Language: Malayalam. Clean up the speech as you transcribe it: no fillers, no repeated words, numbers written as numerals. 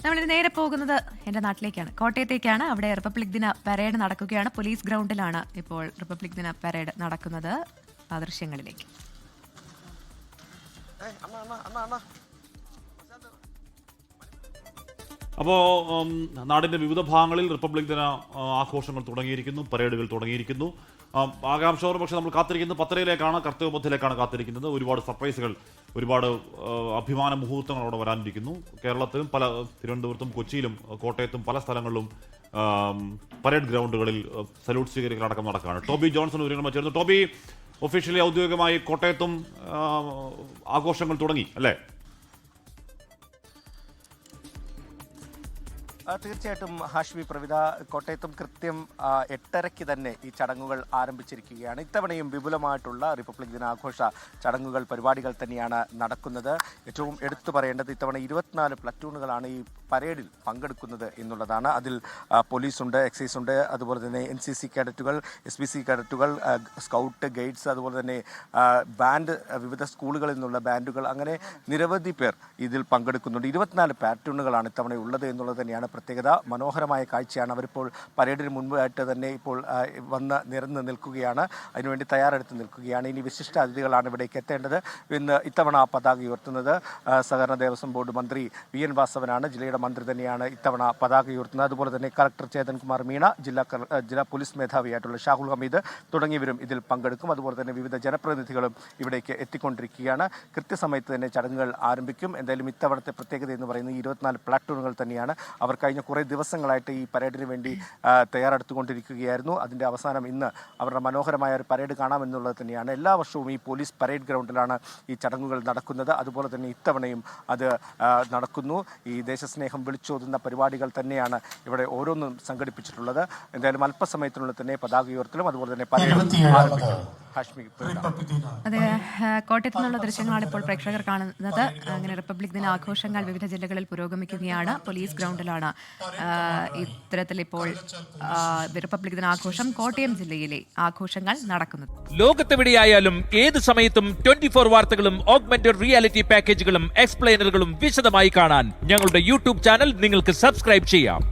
നമ്മൾ നേരെ പോകുന്നത് എൻ്റെ നാട്ടിലേക്കാണ്, കോട്ടയത്തേക്കാണ്. അവിടെ റിപ്പബ്ലിക് ദിന പരേഡ് നടക്കുകയാണ്. പോലീസ് ഗ്രൗണ്ടിലാണ് ഇപ്പോൾ റിപ്പബ്ലിക് ദിന പരേഡ് നടക്കുന്നത്. ആ ദൃശ്യങ്ങളിലേക്ക്. അപ്പോൾ നാടിൻ്റെ വിവിധ ഭാഗങ്ങളിൽ റിപ്പബ്ലിക് ദിന ആഘോഷങ്ങൾ തുടങ്ങിയിരിക്കുന്നു, പരേഡുകൾ തുടങ്ങിയിരിക്കുന്നു. ആകാംക്ഷയോടെ പക്ഷേ നമ്മൾ കാത്തിരിക്കുന്നത് പത്തരയിലേക്കാണ്, കർത്തവ്യപഥത്തിലേക്കാണ് കാത്തിരിക്കുന്നത്. ഒരുപാട് സർപ്രൈസുകൾ, ഒരുപാട് അഭിമാന മുഹൂർത്തങ്ങൾ അവിടെ വരാനിരിക്കുന്നു. കേരളത്തിലും തിരുവനന്തപുരത്തും കൊച്ചിയിലും കോട്ടയത്തും പല സ്ഥലങ്ങളിലും പരേഡ് ഗ്രൗണ്ടുകളിൽ സല്യൂട്ട് സ്വീകരിക്കലടക്കം നടക്കുകയാണ്. ടോബി ജോൺസൺ വിവരങ്ങൾ ചേർന്നു. ടോബി, ഒഫീഷ്യലി ഔദ്യോഗികമായി കോട്ടയത്തും ആഘോഷങ്ങൾ തുടങ്ങി അല്ലേ? തീർച്ചയായിട്ടും ഹാഷ്മി, പ്രവിധ, കോട്ടയത്തും കൃത്യം 8:30 തന്നെ ഈ ചടങ്ങുകൾ ആരംഭിച്ചിരിക്കുകയാണ്. ഇത്തവണയും വിപുലമായിട്ടുള്ള റിപ്പബ്ലിക് ദിനാഘോഷ ചടങ്ങുകൾ, പരിപാടികൾ തന്നെയാണ് നടക്കുന്നത്. ഏറ്റവും എടുത്തു പറയേണ്ടത് ഇത്തവണ 24 പ്ലറ്റൂണുകളാണ് ഈ പരേഡിൽ പങ്കെടുക്കുന്നത് എന്നുള്ളതാണ്. അതിൽ പോലീസുണ്ട്, എക്സൈസ് ഉണ്ട്, അതുപോലെ തന്നെ NCC കേഡറ്റുകൾ, SPC കേഡറ്റുകൾ, സ്കൗട്ട്, ഗൈഡ്സ്, അതുപോലെ തന്നെ ബാൻഡ്, വിവിധ സ്കൂളുകളിൽ നിന്നുള്ള ബാൻഡുകൾ, അങ്ങനെ നിരവധി പേർ ഇതിൽ പങ്കെടുക്കുന്നുണ്ട്. 24 പ്ലാറ്റൂണുകളാണ് ഇത്തവണ ഉള്ളത് എന്നുള്ളത് തന്നെയാണ് പ്രത്യേകത. മനോഹരമായ കാഴ്ചയാണ്. അവരിപ്പോൾ പരേഡിന് മുൻപായിട്ട് തന്നെ ഇപ്പോൾ വന്ന് നിരന്ന് നിൽക്കുകയാണ്, അതിനുവേണ്ടി തയ്യാറെടുത്ത് നിൽക്കുകയാണ്. ഇനി വിശിഷ്ട അതിഥികളാണ് ഇവിടേക്ക് എത്തേണ്ടത്. ഇത്തവണ പതാക ഉയർത്തുന്നത് സഹകരണ ദേവസ്വം ബോർഡ് മന്ത്രി VN വാസവനാണ്. ജില്ലയുടെ മന്ത്രി തന്നെയാണ് ഇത്തവണ പതാക ഉയർത്തുന്നത്. അതുപോലെ തന്നെ കളക്ടർ ചേതൻ കുമാർ മീണ, ജില്ലാ പോലീസ് മേധാവിയായിട്ടുള്ള ഷാഹുൽ ഹമീദ് തുടങ്ങിയവരും ഇതിൽ പങ്കെടുക്കും. അതുപോലെ തന്നെ വിവിധ ജനപ്രതിനിധികളും ഇവിടേക്ക് എത്തിക്കൊണ്ടിരിക്കുകയാണ്. കൃത്യസമയത്ത് തന്നെ ചടങ്ങുകൾ ആരംഭിക്കും. എന്തായാലും ഇത്തവണത്തെ പ്രത്യേകത എന്ന് പറയുന്നത് 24 പ്ലാറ്റൂണുകൾ തന്നെയാണ്. അവർ കഴിഞ്ഞ കുറേ ദിവസങ്ങളായിട്ട് ഈ പരേഡിന് വേണ്ടി തയ്യാറെടുത്തുകൊണ്ടിരിക്കുകയായിരുന്നു. അതിൻ്റെ അവസാനം ഇന്ന് അവരുടെ മനോഹരമായ ഒരു പരേഡ് കാണാമെന്നുള്ളത് തന്നെയാണ്. എല്ലാ വർഷവും ഈ പോലീസ് പരേഡ് ഗ്രൗണ്ടിലാണ് ഈ ചടങ്ങുകൾ നടക്കുന്നത്. അതുപോലെ തന്നെ ഇത്തവണയും അത് നടക്കുന്നു. ഈ ദേശസ്നേഹം വിളിച്ചോതുന്ന പരിപാടികൾ തന്നെയാണ് ഇവിടെ ഓരോന്നും സംഘടിപ്പിച്ചിട്ടുള്ളത്. എന്തായാലും അല്പസമയത്തിനുള്ളിൽ തന്നെ പതാക ഉയർത്തലും അതുപോലെ തന്നെ പരേഡ് ആരംഭിക്കും. അതെ, കോട്ടയത്തു നിന്നുള്ള ദൃശ്യങ്ങളാണ് ഇപ്പോൾ പ്രേക്ഷകർ കാണുന്നത്. അങ്ങനെ റിപ്പബ്ലിക് ദിന ആഘോഷങ്ങൾ വിവിധ ജില്ലകളിൽ പുരോഗമിക്കുകയാണ്. പോലീസ് ഗ്രൗണ്ടിലാണ് ഇത്തരത്തിൽ ഇപ്പോൾ റിപ്പബ്ലിക് ദിന ആഘോഷം കോട്ടയം ജില്ലയിലെ ആഘോഷങ്ങൾ നടക്കുന്നത്. ലോകത്തെവിടെയായാലും ഏത് സമയത്തും 24 വാർത്തകളും ഓഗ്മെന്റഡ് റിയാലിറ്റി പാക്കേജുകളും എക്സ്പ്ലെയിനറുകളും വിശദമായി കാണാൻ ഞങ്ങളുടെ യൂട്യൂബ് ചാനൽ നിങ്ങൾക്ക് സബ്സ്ക്രൈബ് ചെയ്യാം.